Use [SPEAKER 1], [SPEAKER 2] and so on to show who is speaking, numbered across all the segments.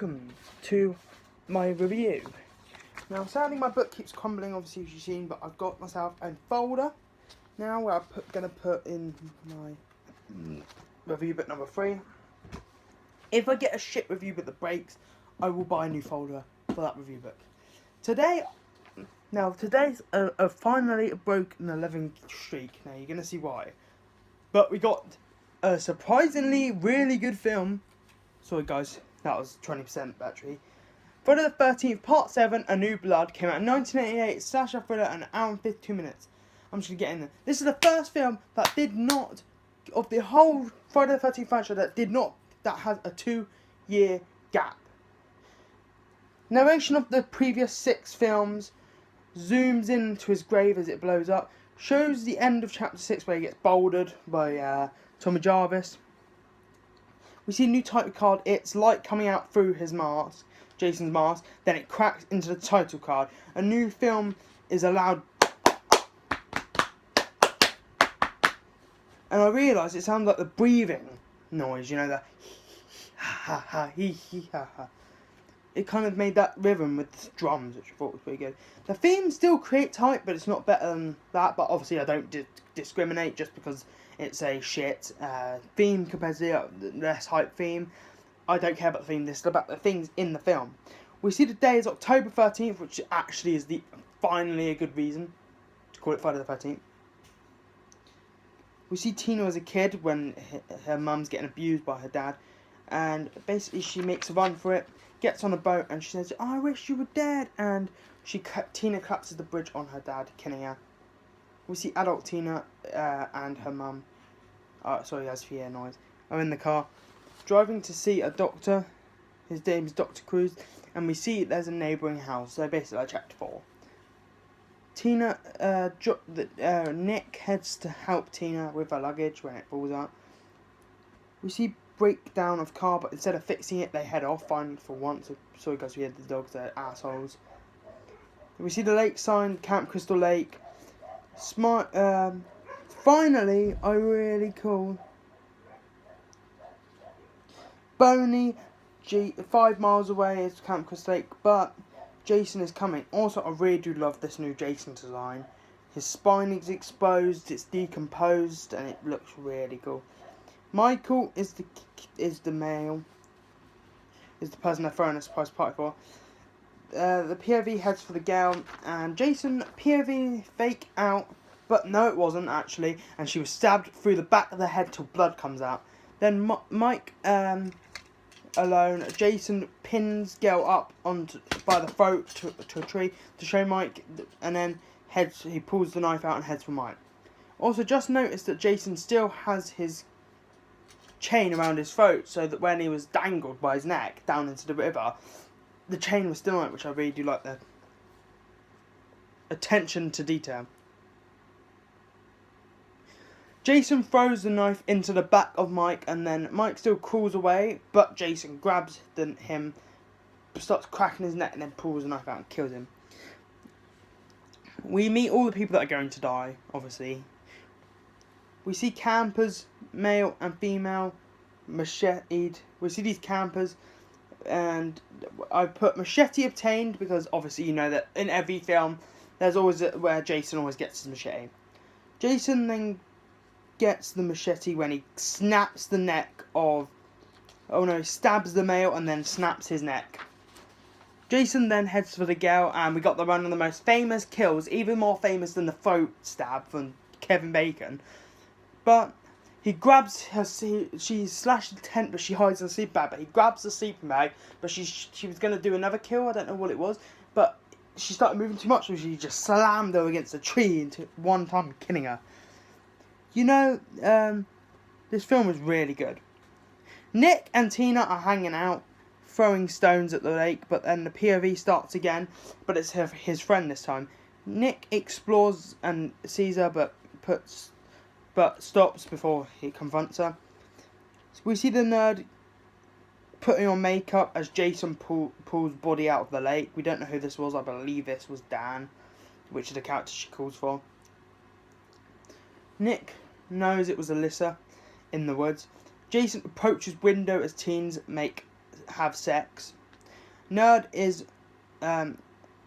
[SPEAKER 1] welcome to my review. Now, sadly my book keeps crumbling, obviously, as you've seen, but I've got myself a folder now where I'm going to put in my review book number 3. If I get a shit review book that breaks, I will buy a new folder for that review book. Today's finally broken 11 streak. Now, you're going to see why. But we got a surprisingly really good film. Sorry guys, that was 20% battery. Friday the 13th, Part 7, A New Blood, came out in 1988, slasher thriller, an hour and 52 minutes. I'm just going to get in there. This is the first film that did not, of the whole Friday the 13th franchise, that has a 2-year gap. Narration of the previous 6 films zooms into his grave as it blows up, shows the end of chapter 6 where he gets bouldered by Tommy Jarvis. We see a new title card, it's light coming out through his mask, Jason's mask, then it cracks into the title card. A new film is allowed. And I realised it sounds like the breathing noise, you know, the ha ha ha he ha ha. It kind of made that rhythm with the drums, which I thought was pretty good. The theme still creates hype, but it's not better than that. But obviously I don't discriminate just because it's a shit theme compared to the less hype theme. I don't care about the theme, this is about the things in the film. We see the day is October 13th, which actually is finally a good reason to call it Friday the 13th. We see Tina as a kid when her mum's getting abused by her dad. And basically she makes a run for it, gets on a boat, and she says, I wish you were dead. And Tina collapses the bridge on her dad, killing her. We see adult Tina and her mum, as Fier noise, are in the car, driving to see a doctor. His name is Dr. Cruz, and we see there's a neighbouring house, so basically like chapter 4. Nick heads to help Tina with her luggage when it falls out. We see breakdown of car, but instead of fixing it, they head off, finally for once. Sorry guys, we had the dogs, they're assholes. We see the lake sign, Camp Crystal Lake. Finally, a really cool Boney, 5 miles away is Camp Crystal Lake, but Jason is coming. Also, I really do love this new Jason design. His spine is exposed, it's decomposed, and it looks really cool. Michael is the male, is the person they're throwing a surprise party for. The POV heads for the girl, and Jason POV fake out, but no it wasn't actually, and she was stabbed through the back of the head till blood comes out. Then Mike alone, Jason pins girl up by the throat to a tree to show Mike, and then he pulls the knife out and heads for Mike. Also, just noticed that Jason still has his chain around his throat, so that when he was dangled by his neck down into the river, the chain was still on it, which I really do like the attention to detail. Jason throws the knife into the back of Mike, and then Mike still crawls away, but Jason grabs him, starts cracking his neck, and then pulls the knife out and kills him. We meet all the people that are going to die, obviously. We see campers, male and female, macheted. We see these campers, and I put machete obtained because obviously you know that in every film there's always where Jason always gets his machete. Jason then gets the machete when he snaps the neck of... he stabs the male and then snaps his neck. Jason then heads for the girl, and we got one of the most famous kills, even more famous than the throat stab from Kevin Bacon. But he grabs her, she slashed the tent, but she hides in the sleeping bag. But he grabs the sleeping bag, but she was going to do another kill, I don't know what it was. But she started moving too much, so she just slammed her against a tree into one time, killing her. You know, this film was really good. Nick and Tina are hanging out, throwing stones at the lake, but then the POV starts again, but it's his friend this time. Nick explores and sees her, but stops before he confronts her. We see the nerd putting on makeup as Jason pulls body out of the lake. We don't know who this was. I believe this was Dan, which is the character she calls for. Nick knows it was Alyssa in the woods. Jason approaches window as teens have sex. Nerd is,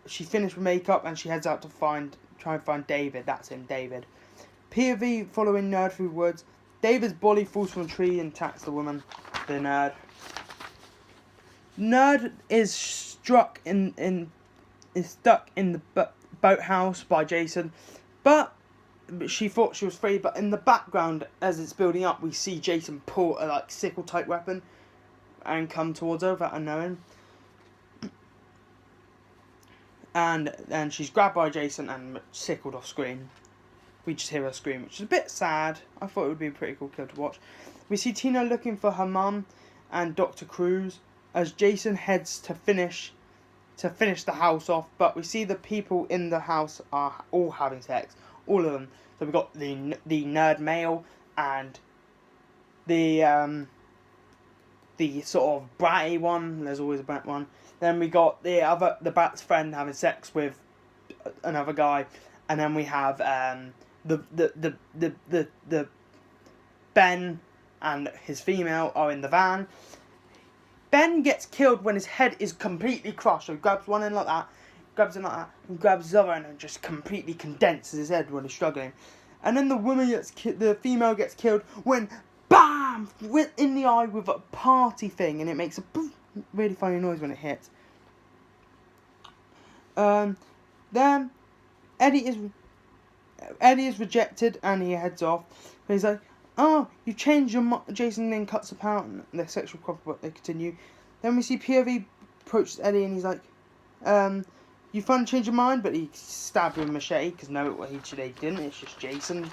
[SPEAKER 1] she finished with makeup and she heads out to try and find David. That's him, David. POV following Nerd through woods. David's body falls from a tree and attacks the woman, the nerd. Nerd is stuck in the boathouse by Jason, but she thought she was free. But in the background, as it's building up, we see Jason pull a sickle type weapon and come towards her without her knowing. And she's grabbed by Jason and sickled off screen. We just hear her scream, which is a bit sad. I thought it would be a pretty cool kill to watch. We see Tina looking for her mum and Dr. Cruz as Jason heads to finish the house off. But we see the people in the house are all having sex, all of them. So we got the nerd male and the sort of bratty one. There's always a brat one. Then we got the brat's friend having sex with another guy, and then we have the Ben and his female are in the van. Ben gets killed when his head is completely crushed. So he grabs one end like that, grabs it like that, and grabs the other end and just completely condenses his head when he's struggling. And then the female gets killed when BAM! In the eye with a party thing, and it makes a really funny noise when it hits. Then Eddie is rejected and he heads off. But he's like, "Oh, you changed your mind." Jason then cuts apart and their sexual couple, but they continue. Then we see POV approaches Eddie and he's like, "You finally changed your mind?" But he stabbed him with a machete because no, he didn't. It's just Jason.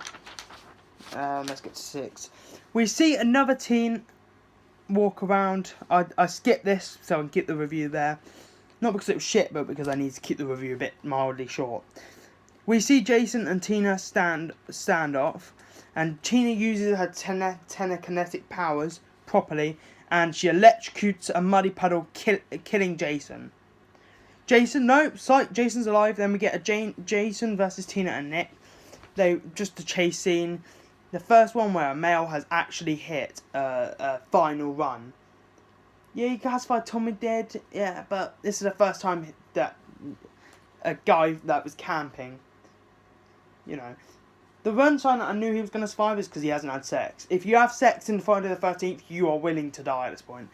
[SPEAKER 1] Let's get to 6. We see another teen walk around. I skipped this so I can get the review there. Not because it was shit, but because I need to keep the review a bit mildly short. We see Jason and Tina stand off, and Tina uses her telekinetic powers properly, and she electrocutes a muddy puddle, killing Jason. Jason's alive. Then we get a Jason versus Tina and Nick. Just a chase scene. The first one where a male has actually hit a final run. Yeah, you guys find Tommy dead. Yeah, but this is the first time that a guy that was camping. You know, the run sign that I knew he was going to survive is because he hasn't had sex. If you have sex in Friday the 13th, you are willing to die at this point.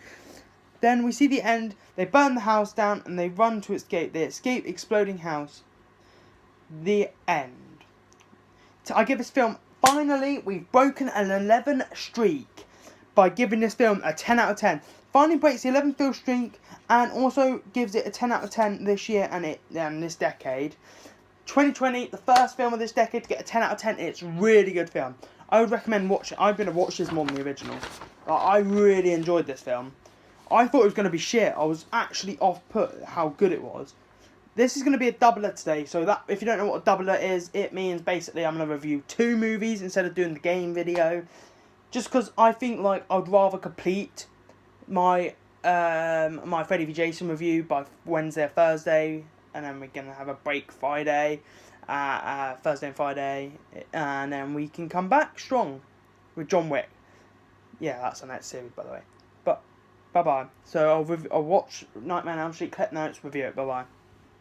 [SPEAKER 1] Then we see the end. They burn the house down and they run to escape. They escape exploding house. The end. I give this film, finally, we've broken an 11 streak by giving this film a 10 out of 10. Finally breaks the 11 film streak and also gives it a 10 out of 10 this year and this decade. 2020, the first film of this decade to get a 10 out of 10. It's a really good film. I would recommend watching it. I'm going to watch this more than the original. I really enjoyed this film. I thought it was going to be shit. I was actually off-put how good it was. This is going to be a doubler today. So that, if you don't know what a doubler is, it means basically I'm going to review 2 movies instead of doing the game video. Just because I think I'd rather complete my my Freddy v Jason review by Wednesday or Thursday, and then we're gonna have a break Friday, Thursday and Friday, and then we can come back strong with John Wick. Yeah, that's the next series, by the way. But bye bye. So I'll watch Nightmare on Elm Street, clip notes, review it. Bye bye.